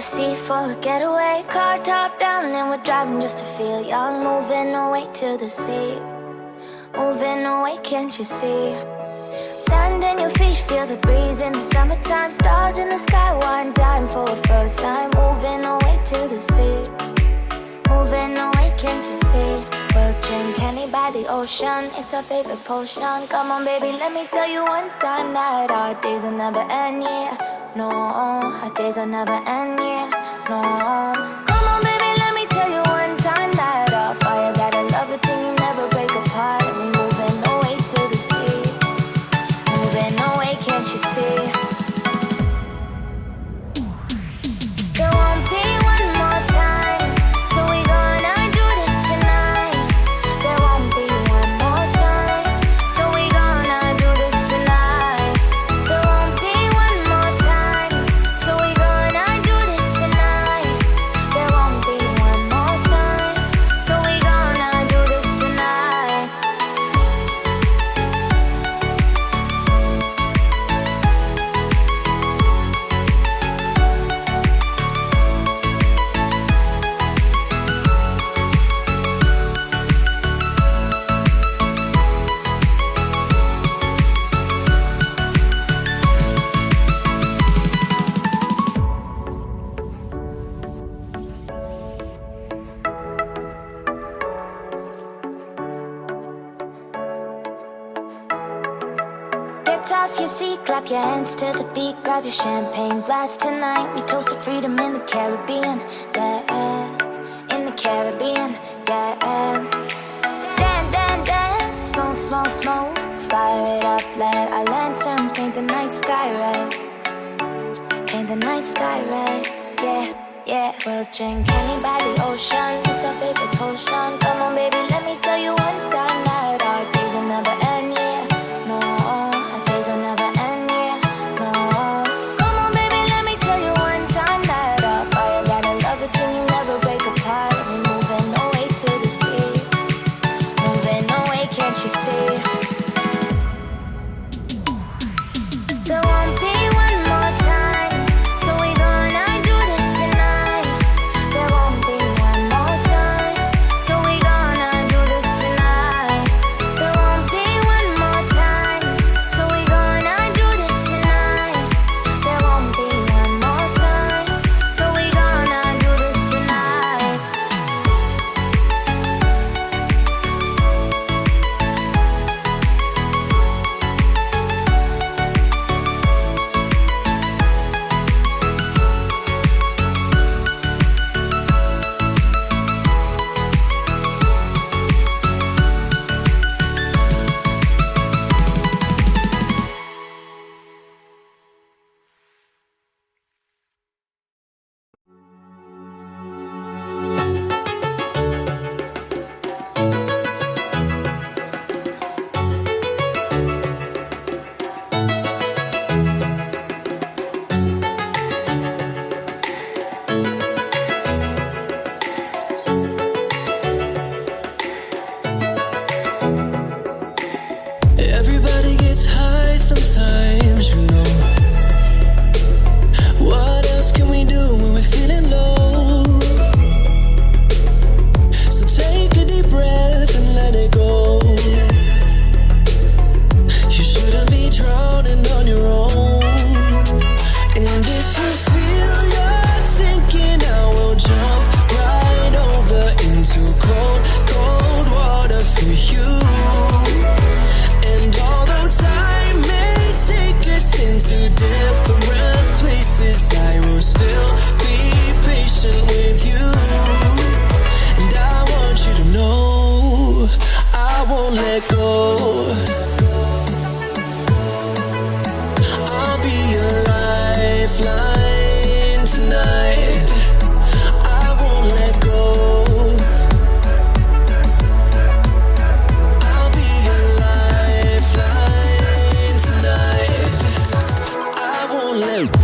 sea for a getaway. Car top down and we're driving just to feel young. Moving away to the sea, moving away, can't you see? Sand in your feet, feel the breeze in the summertime. Stars in the sky, one dime for a first time. Moving away to the sea, moving away, can't you see? We'll drink honey by the ocean, it's our favorite potion. Come on baby, let me tell you one time that our days will never end, yeah. No, our days will never end, yeah. No. Come on baby, let me tell you one time that our fire got a love it till you never break apart. And we moving away to the sea, moving away, can't you see? There won't be one more time, so we gonna do this tonight. There won't be one more time, so we gonna do this tonight. There won't be one more time, so we gonna do this tonight. There won't be one more time, so we gonna do this tonight. Get off your seat, clap your hands to the beat. Grab your champagne glass tonight. We toast to freedom in the Caribbean, yeah. In the Caribbean, yeah. Dan, dan, dan, smoke, smoke, smoke. Fire it up, let our lanterns paint the night sky red. Paint the night sky red, yeah, yeah. We'll drink honey by the ocean, it's our favorite potion. Come on baby, let me tell you one time that our days will never end, yeah. No, our days will never end, yeah. No. Come on baby, let me tell you one time that our fire got a love it till you never break apart. And we moving away to the sea, moving away, can't you see? There won't be one more time, so we gonna do this tonight. There won't be one more time, so we gonna do this tonight. There won't be one more time, so we gonna do this tonight. There won't be one more time, so we gonna do this tonight. Everybody gets high sometimes, you know. What else can we do when we're feeling low? So take a deep breath and let it go. You shouldn't be drowning on your own. And if you feel you're sinking, I will jump right over into cold, cold water for you. And although time may take us into different places, I will still be patient with you. And I want you to know I won't let go. I'll be your lifeline tonight. I won't let go. I'll be your lifeline tonight. I won't let go.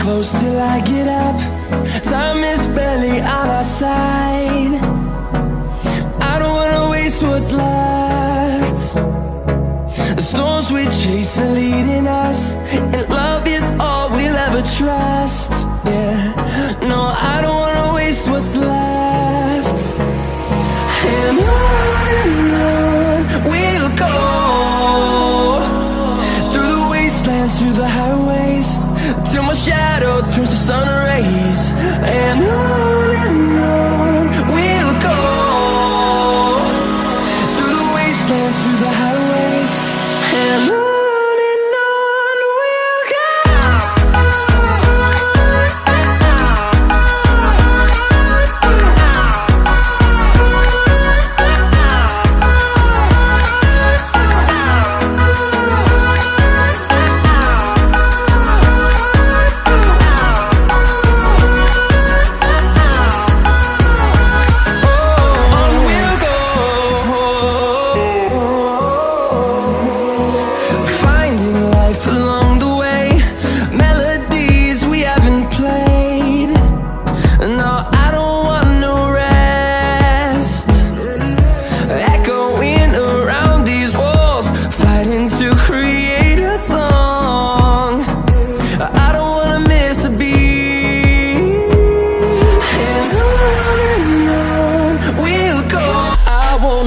close till I get up. Time is barely on our side. I don't wanna waste what's left. The storms we chase are leading us, and love is all we'll ever trust. Yeah, no, I don't wanna waste what's left. And on we'll go, through the wastelands, through the highways, till my shadow turns to sun rays. And on we'll go, through the wastelands, through the highways, and on we'll go.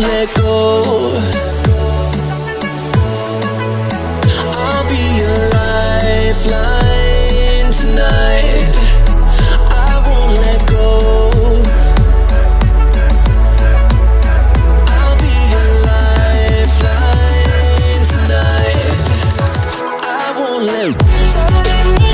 Let go. I'll be your lifeline tonight. I won't let go. I'll be your lifeline tonight. I won't let go.